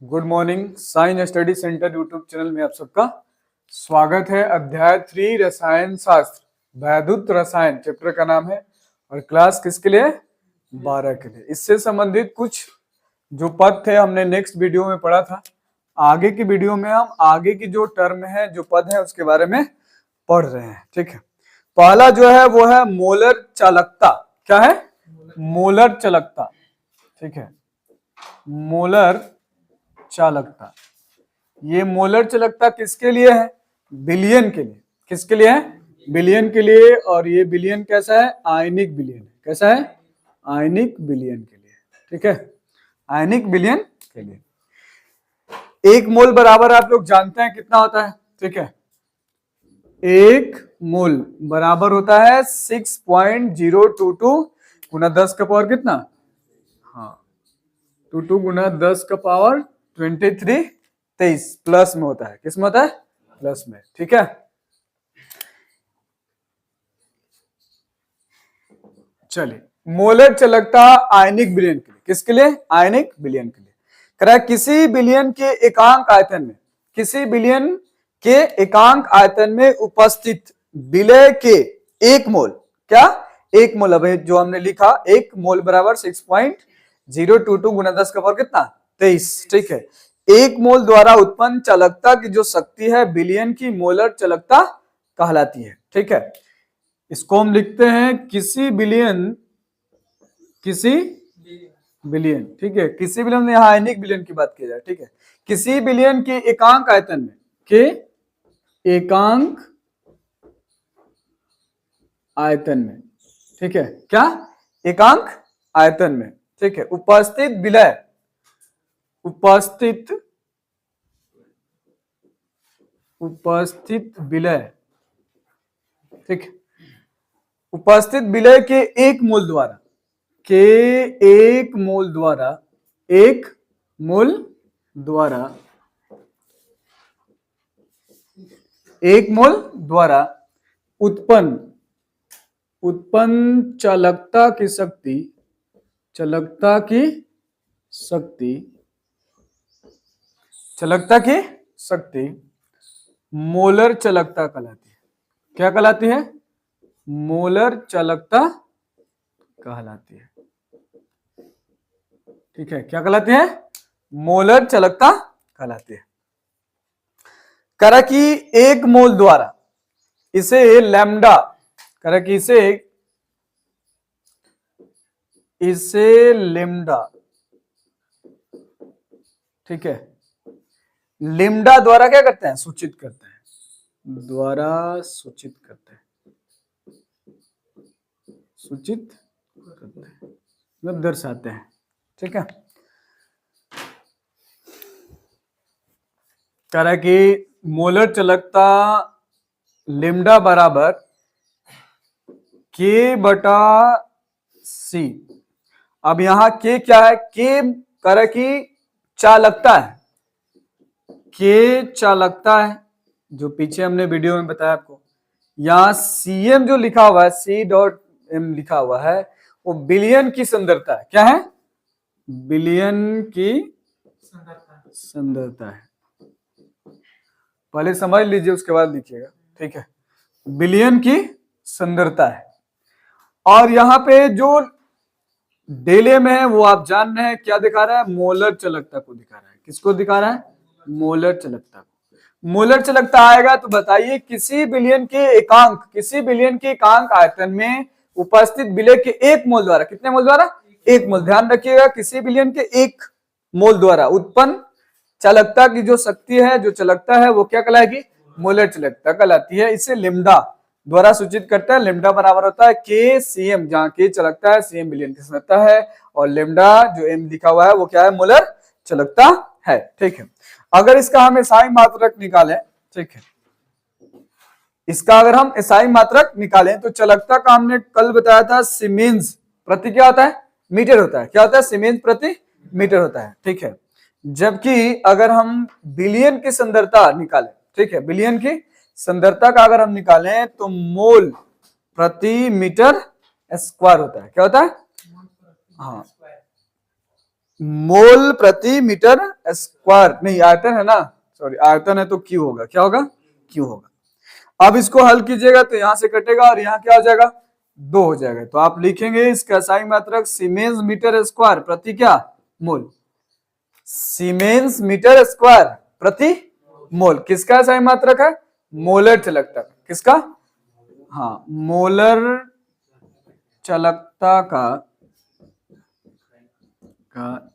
Good morning. Science study centre YouTube channel में आप सबका स्वागत है। अध्याय 3 रसायन शास्त्र वैद्युत रसायन चैप्टर का नाम है और क्लास किसके लिए? 12 के लिए। इससे संबंधित कुछ जो पद थे हमने नेक्स्ट वीडियो में पढ़ा था। आगे की वीडियो में हम आगे की जो टर्म है, जो पद है, उसके बारे में पढ़ रहे हैं। ठीक है, पहला जो है वो है मोलर चालकता। क्या है? मोलर चालकता। ठीक है, मोलर चालकता। ये मोलर चालकता किसके लिए है? विलयन के लिए। किसके लिए है? विलयन के लिए। और ये विलयन कैसा है? आयनिक विलयन। कैसा है? आयनिक विलयन के लिए। ठीक है, आयनिक विलयन के लिए। एक मोल बराबर आप लोग जानते हैं कितना होता है? ठीक है, एक मोल बराबर होता है 6.022 गुना 10 का पावर कितना? हाँ, 22 गुना 10 का पावर 23 प्लस में होता है। किस में होता है? प्लस में। ठीक है, चलिए। मोलर चालकता आयनिक विलयन के लिए। किसके लिए? आयनिक विलयन के लिए। कह रहा है किसी विलयन के एकांक आयतन में, किसी विलयन के एकांक आयतन में उपस्थित विलय के एक मोल। क्या? एक मोल। अब जो हमने लिखा एक मोल बराबर 6.022 गुना 10 का पावर कितना? 23। ठीक है, एक मोल द्वारा उत्पन्न चालकता की जो शक्ति है विलयन की मोलर चालकता कहलाती है। ठीक है, इसको हम लिखते हैं किसी विलयन, किसी विलयन। ठीक है, किसी विलयन में, यहां आयनिक विलयन की बात की जाए। ठीक है, किसी विलयन के एकांक आयतन में, के एकांक आयतन में। ठीक है, क्या? एकांक आयतन में। ठीक है, उपस्थित विलय, उपस्थित विलय। ठीक है, उपस्थित विलय के एक मोल द्वारा, के एक मोल द्वारा, एक मोल द्वारा, एक मोल द्वारा उत्पन्न चालकता की शक्ति, चालकता की शक्ति, चालकता की शक्ति मोलर चालकता कहलाती है। क्या कहलाती है? मोलर चालकता कहलाती है। ठीक है, क्या कहलाती है? मोलर चालकता कहलाती है। कह कि एक मोल द्वारा, इसे लैम्डा, कह कि इसे लेम्डा। ठीक है, लेम्डा द्वारा क्या करते हैं? सूचित करते हैं, द्वारा सूचित करते हैं, सूचित करते हैं, मतलब दर्शाते हैं। ठीक है, कह रहा है कि मोलर चालकता लेम्डा बराबर के बटा सी। अब यहां के क्या है? के कह रहा कि चालकता है, के चालकता है, जो पीछे हमने वीडियो में बताया आपको। यहां सीएम जो लिखा हुआ है, C.M लिखा हुआ है, वो विलयन की सांद्रता है। क्या है? विलयन की सांद्रता है। पहले समझ लीजिए, उसके बाद लिखिएगा। ठीक है, विलयन की सांद्रता है। और यहां पे जो डेले में है वो आप जान रहे हैं क्या दिखा रहा है? मोलर चालकता को दिखा रहा है। किसको दिखा रहा है? मोलर चालकता को। मोलर चालकता आएगा तो बताइए किसी विलयन के एकांक, किसी विलयन के एकांक आयतन में उपस्थित विलय के एक मोल द्वारा, कितने मोल द्वारा? एक मोल। ध्यान रखिएगा, किसी विलयन के एक मोल द्वारा उत्पन्न चालकता की जो शक्ति है, जो चालकता है, वो क्या कहलाएगी? मोलर चालकता कहलाती है। इसे लेम्डा द्वारा सूचित करता है। लेम्डा बराबर होता है के सीएम, जहां के चालकता है, सीएम विलयन की सांद्रता है, और लेम्डा जो एम लिखा हुआ है वो क्या है? मोलर चालकता है। ठीक है, अगर इसका हम एसआई मात्रक निकालें, ठीक है, इसका अगर हम एसआई मात्रक निकालें तो चालकता का हमने कल बताया था सीमेंस प्रति क्या होता है? मीटर होता है। क्या होता है? सीमेंस प्रति मीटर होता है। ठीक है, जबकि अगर हम विलयन की सांद्रता निकालें, ठीक है, विलयन की सांद्रता का अगर हम निकालें तो मोल प्रति मीटर स्क्वायर होता है। क्या होता है? हाँ, मोल प्रति मीटर स्क्वायर, नहीं आयतन है ना, सॉरी आयतन है तो क्यू होगा, क्या होगा, क्यू होगा। अब इसको हल कीजिएगा तो यहां से कटेगा और यहाँ क्या हो जाएगा, 2 हो जाएगा। तो आप लिखेंगे इसका SI मात्रक सीमेंस मीटर स्क्वायर प्रति क्या, मोल। सीमेंस मीटर स्क्वायर प्रति मोल किसका SI मात्रक है, मोलर चालकता, किसका, हाँ मोलर चालकता का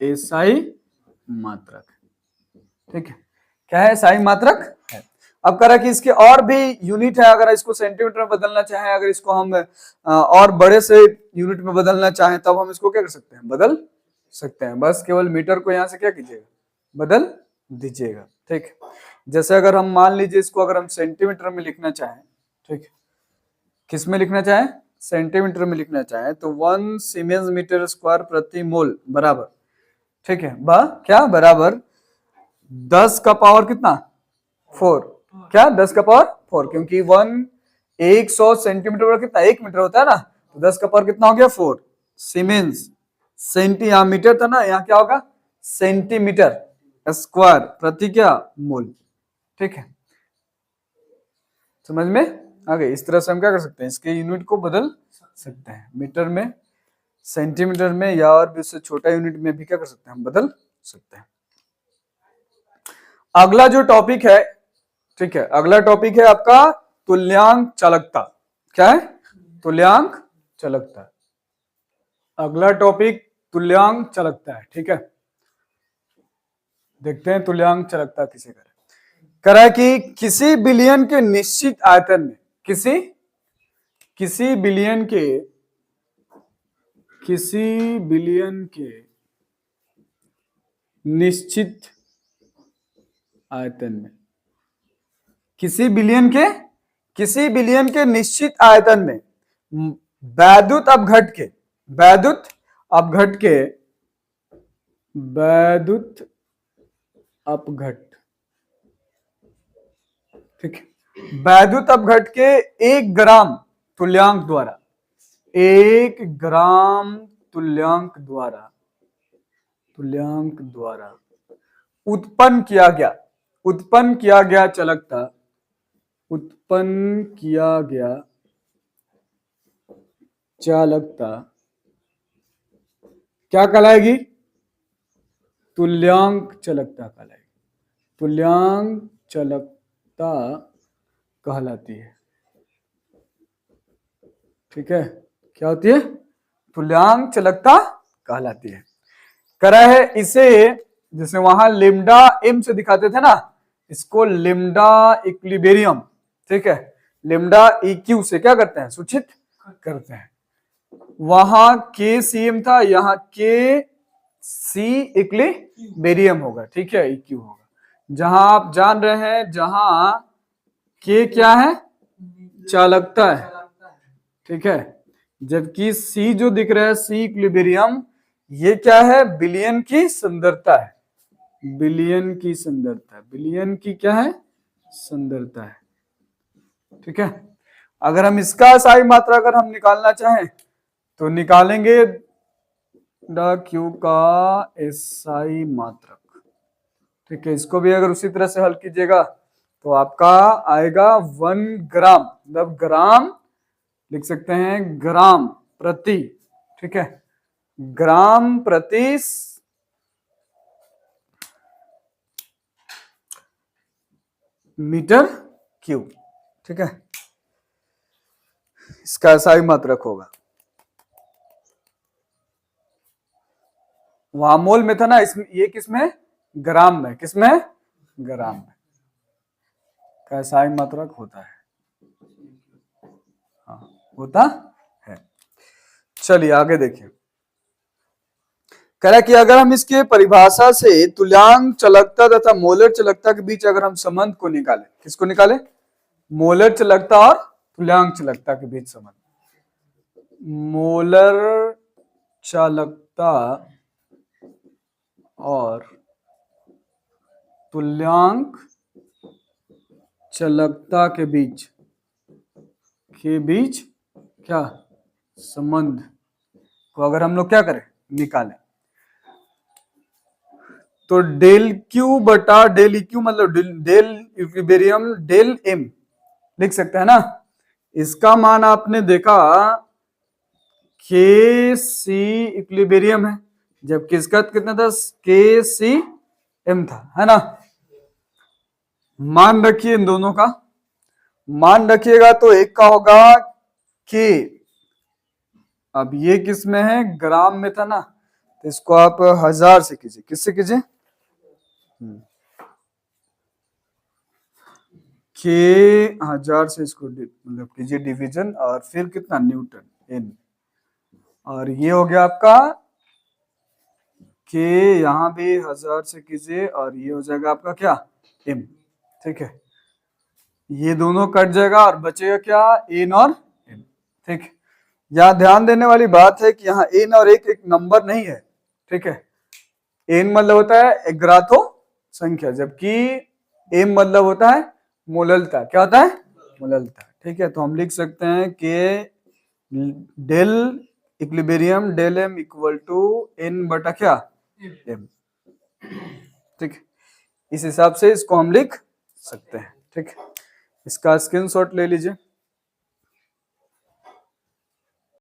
SI मात्रक, ठीक है, क्या है, SI मात्रक है। अब कह रहा कि इसके और भी यूनिट है, अगर इसको सेंटीमीटर में बदलना चाहें, अगर इसको हम और बड़े से यूनिट में बदलना चाहें तब हम इसको क्या कर सकते हैं, बदल सकते हैं। बस केवल मीटर को यहां से क्या कीजिएगा, बदल दीजिएगा, ठीक है। जैसे अगर हम मान लीजिए इसको अगर हम सेंटीमीटर में लिखना चाहें, ठीक है, किस में लिखना चाहें, सेंटीमीटर में लिखना चाहें तो 1 सीमेंस मीटर स्क्वायर प्रति मोल बराबर, ठीक है, क्या बराबर 10 का पावर कितना, 4, क्या 10 का पावर 4, क्योंकि 100 सेंटीमीटर पर कितना, 1 मीटर होता है ना, तो 10 का पावर कितना हो गया 4 सीमेंस, सेंटी यहाँ मीटर था ना, यहाँ क्या होगा सेंटीमीटर स्क्वायर प्रति क्या मोल, ठीक है, समझ में आ गई। इस तरह से हम क्या कर सकते हैं, इसके यूनिट को बदल सकते हैं, मीटर में, सेंटीमीटर में, या और भी उससे छोटा यूनिट में भी क्या कर सकते हैं, हम बदल सकते हैं। अगला जो टॉपिक है, ठीक है, अगला टॉपिक है आपका तुल्यांक चालकता। क्या है, तुल्यांक चालकता। अगला टॉपिक तुल्यांक चालकता है, ठीक है। देखते हैं तुल्यांक चालकता किसे कह रहा है कि किसी बिलियन के निश्चित आयतन में, किसी बिलियन के निश्चित आयतन में, किसी बिलियन के निश्चित आयतन में वैद्युत अपघट, ठीक है, वैद्युत अपघट के 1 ग्राम तुल्यांक द्वारा, 1 ग्राम तुल्यांक द्वारा उत्पन्न किया गया चालकता, क्या कहलाएगी, तुल्यांक चालकता कहलाएगी, तुल्यांक चालकता कहलाती है, ठीक है, क्या होती है, तुल्यांक चालकता कहलाती है। करा है इसे, जैसे वहां लिम्डा एम से दिखाते थे ना, इसको लिम्डा इक्विलिब्रियम, ठीक है, लिम्डा इक्यू से क्या करते हैं, सूचित करते हैं। वहां के सीएम था, यहाँ के सी इक्विलिब्रियम होगा, ठीक है, इक्यू होगा। जहां आप जान रहे हैं, जहां के क्या है, चालकता है, ठीक है, जबकि सी जो दिख रहा है, सी इक्विलिब्रियम, ये क्या है, बिलियन की सांद्रता है, बिलियन की क्या है, सांद्रता है, ठीक है। अगर हम इसका SI मात्रा अगर हम निकालना चाहें तो निकालेंगे क्यू का SI मात्रक, ठीक है। इसको भी अगर उसी तरह से हल कीजिएगा तो आपका आएगा 1 ग्राम, मतलब ग्राम लिख सकते हैं, ग्राम प्रति, ठीक है, ग्राम प्रति मीटर क्यूब, ठीक है, इसका SI मात्रक होगा। वहां मोल में था ना, इसमें ये किसमें, ग्राम में, किसमें, ग्राम में का SI मात्रक होता है, हाँ होता है। चलिए आगे देखिए, कह रहा कि अगर हम इसके परिभाषा से तुल्यांक चालकता तथा मोलर चालकता के बीच अगर हम संबंध को निकालें, किसको निकाले, मोलर चालकता और तुल्यांक चालकता के बीच संबंध, मोलर चालकता और तुल्यांक चालकता के बीच क्या संबंध को अगर हम लोग क्या करें, निकालें, तो डेल क्यू बटा डेल इक्यू मतलब डेल इक्विलिब्रियम डेल एम लिख सकते हैं ना। इसका मान आपने देखा के सी इक्विलिब्रियम है, जबकि इसका कितना था, के सी एम था, है ना। मान रखिए इन दोनों का, मान रखिएगा तो एक का होगा के, अब ये किस में है, ग्राम में था ना, तो इसको आप 1000 से कीजिए, किससे कीजिए, के 1000 से इसको मतलब कीजिए डिवीजन, और फिर कितना न्यूटन एन, और ये हो गया आपका के, यहां भी 1000 से कीजिए, और ये हो जाएगा आपका क्या, एम। ठीक है, ये दोनों कट जाएगा और बचेगा क्या, एन और एम। ठीक, यहां ध्यान देने वाली बात है कि यहाँ एन और एक नंबर नहीं है। ठीक है, एन मतलब होता है एग्राथो संख्या, जबकि एम मतलब होता है मोललता। क्या होता है, मोललता। ठीक है, तो हम लिख सकते हैं कि del equilibrium del M equal to N बटा क्या, एम। ठीक है, इस हिसाब से इसको हम लिख सकते हैं। ठीक है, इसका स्क्रीनशॉट ले लीजिए।